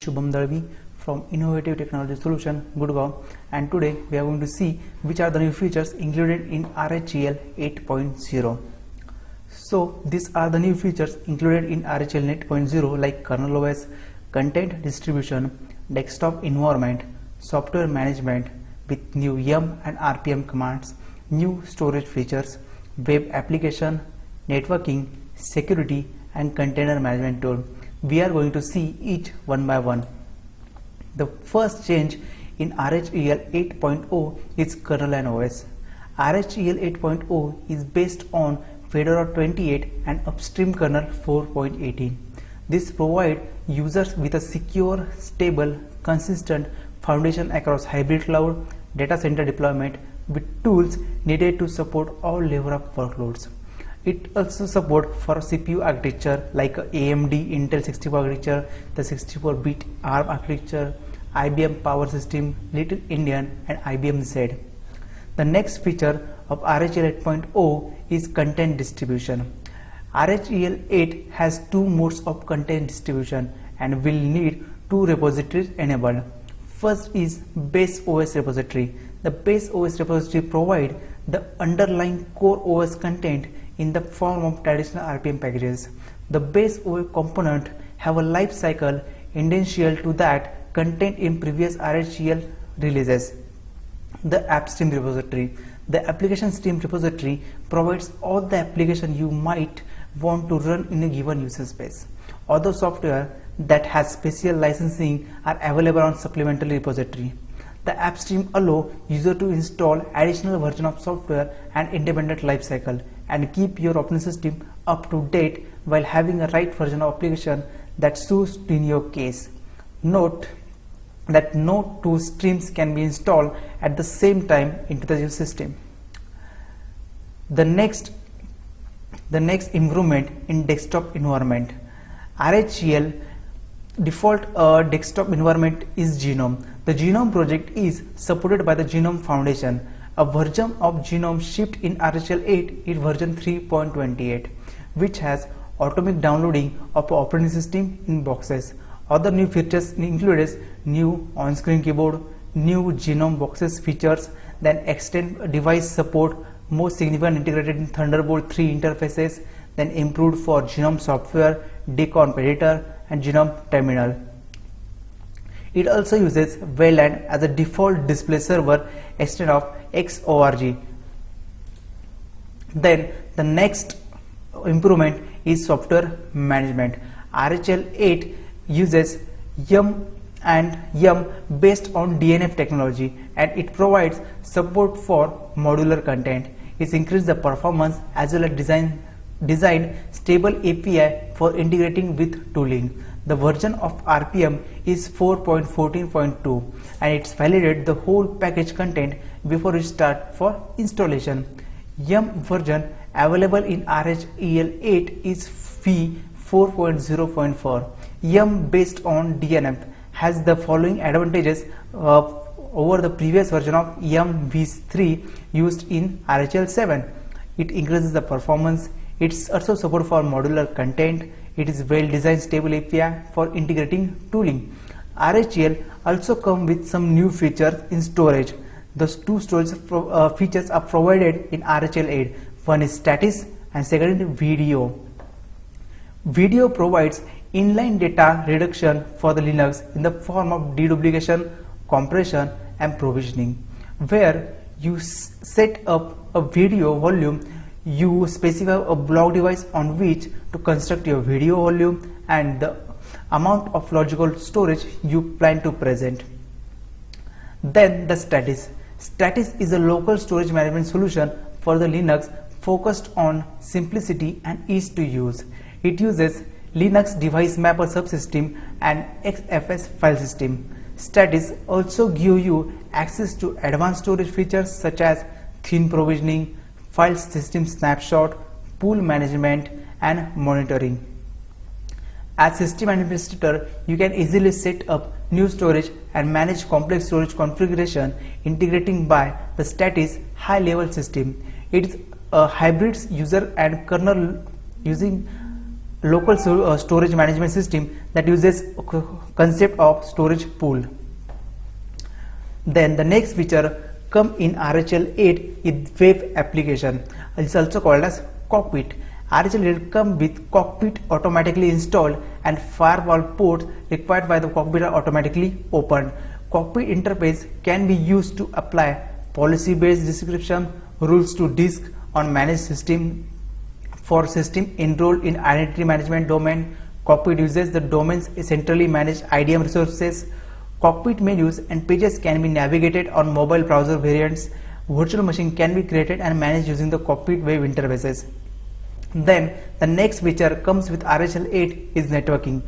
Shubham Dalvi from Innovative Technology Solution, Gurgaon, and today we are going to see which are the new features included in RHEL 8.0. So these are the new features included in RHEL 8.0 like Kernel OS, content distribution, desktop environment, software management with new yum and RPM commands, new storage features, web application, networking, security and container management tool. We are going to see each one by one. The first change in RHEL 8.0 is Kernel OS. RHEL 8.0 is based on Fedora 28 and upstream kernel 4.18. This provides users with a secure, stable, consistent foundation across hybrid cloud, data center deployment with tools needed to support all levels of workloads. It also supports for CPU architecture like AMD Intel 64 architecture, the 64-bit ARM architecture, IBM Power System, Little Indian and IBM Z. The next feature of RHEL 8.0 is content distribution. RHEL 8 has two modes of content distribution and will need two repositories enabled. First is base OS repository. The base OS repository provides the underlying core OS content in the form of traditional RPM packages. The base OS component have a life cycle identical to that contained in previous RHEL releases. The app stream repository. The application stream repository provides all the applications you might want to run in a given user space. Other software that has special licensing are available on supplemental repository. The app stream allows user to install additional version of software and independent lifecycle and keep your operating system up to date while having a right version of application that suits in your case. Note that no two streams can be installed at the same time into the system. The next improvement in desktop environment. RHEL default desktop environment is Genome. The Genome project is supported by the Genome Foundation. A version of Genome shipped in RHEL 8 is version 3.28, which has automatic downloading of operating system in boxes. Other new features include new on-screen keyboard, new Genome boxes features, then extend device support, more significant integrated in Thunderbolt 3 interfaces, then improved for Genome software, DCOM editor and Genome terminal. It also uses Wayland as a default display server instead of Xorg. Then the next improvement is software management. RHEL 8 uses yum and yum based on DNF technology and it provides support for modular content. It increases the performance as well as design stable API for integrating with tooling. The version of RPM is 4.14.2 and it's validated the whole package content before it starts for installation. Yum version available in RHEL 8 is v4.0.4. Yum based on DNF has the following advantages over the previous version of Yum v3 used in RHEL 7. It increases the performance. It's also support for modular content. It is well designed stable API for integrating tooling. RHEL also come with some new features in storage. Those two storage features are provided in RHEL 8. One is status and second is video. Video provides inline data reduction for the Linux in the form of deduplication, compression and provisioning. Where you set up a video volume, you specify a block device on which to construct your video volume and the amount of logical storage you plan to present. Then the status. Status is a local storage management solution for the Linux focused on simplicity and ease to use. It uses Linux device mapper subsystem and XFS file system. Status also gives you access to advanced storage features such as thin provisioning, file system snapshot, pool management and monitoring. As system administrator, you can easily set up new storage and manage complex storage configuration integrating by the status high level system. It is a hybrid user and kernel using local storage management system that uses concept of storage pool. Then the next feature come in RHEL 8 is web application. It is also called as cockpit. RHEL 8 comes with cockpit automatically installed and firewall ports required by the cockpit are automatically opened. Cockpit interface can be used to apply policy-based description rules to disk on managed system. For system enrolled in identity management domain, Cockpit uses the domain's centrally managed IDM resources. Cockpit menus and pages can be navigated on mobile browser variants. Virtual machine can be created and managed using the Cockpit web interfaces. Then the next feature comes with RHEL 8 is networking.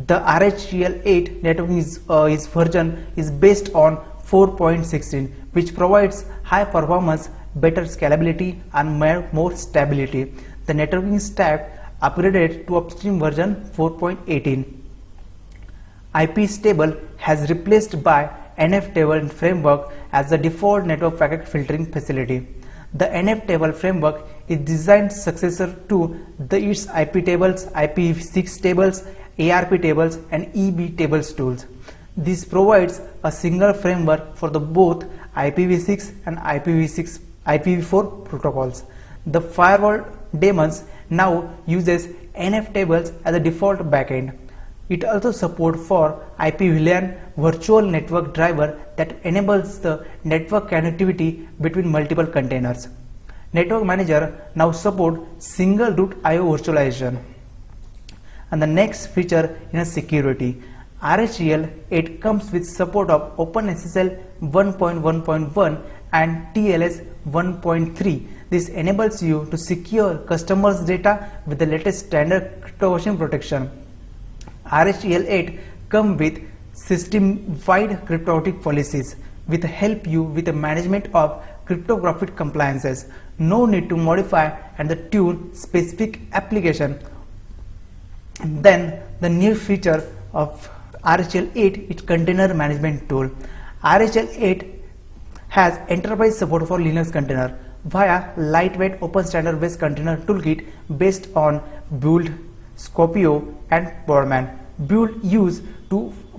The RHEL 8 networking version is based on 4.16, which provides high performance, better scalability and more stability. The networking stack upgraded to upstream version 4.18. IP table has replaced by NF table framework as the default network packet filtering facility. The NF table framework is designed successor to its IP tables, IPv6 tables, ARP tables and EB tables tools. This provides a single framework for the both IPv6 and IPv4 protocols. The firewall daemons now uses NF tables as a default backend. It also supports for IP VLAN virtual network driver that enables the network connectivity between multiple containers. Network Manager now supports single root IO virtualization. And the next feature is security. RHEL 8 comes with support of OpenSSL 1.1.1 and TLS 1.3. This enables you to secure customers' data with the latest standard cryptography protection. RHEL 8 comes with system-wide cryptographic policies which help you with the management of cryptographic compliances. No need to modify and tune specific application. And then the new feature of RHEL 8 is container management tool. RHEL 8 has enterprise support for Linux container via lightweight open standard based container toolkit based on Build, Scopio and Portman. Build used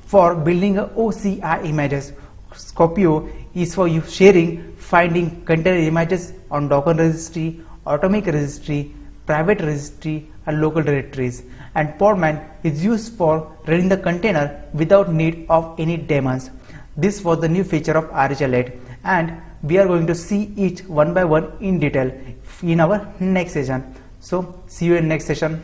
for building OCI images. Scopio is for you sharing, finding container images on Docker registry, atomic registry, private registry and local directories. And Portman is used for running the container without need of any daemons. This was the new feature of RHEL 8 and we are going to see each one by one in detail in our next session. So see you in next session.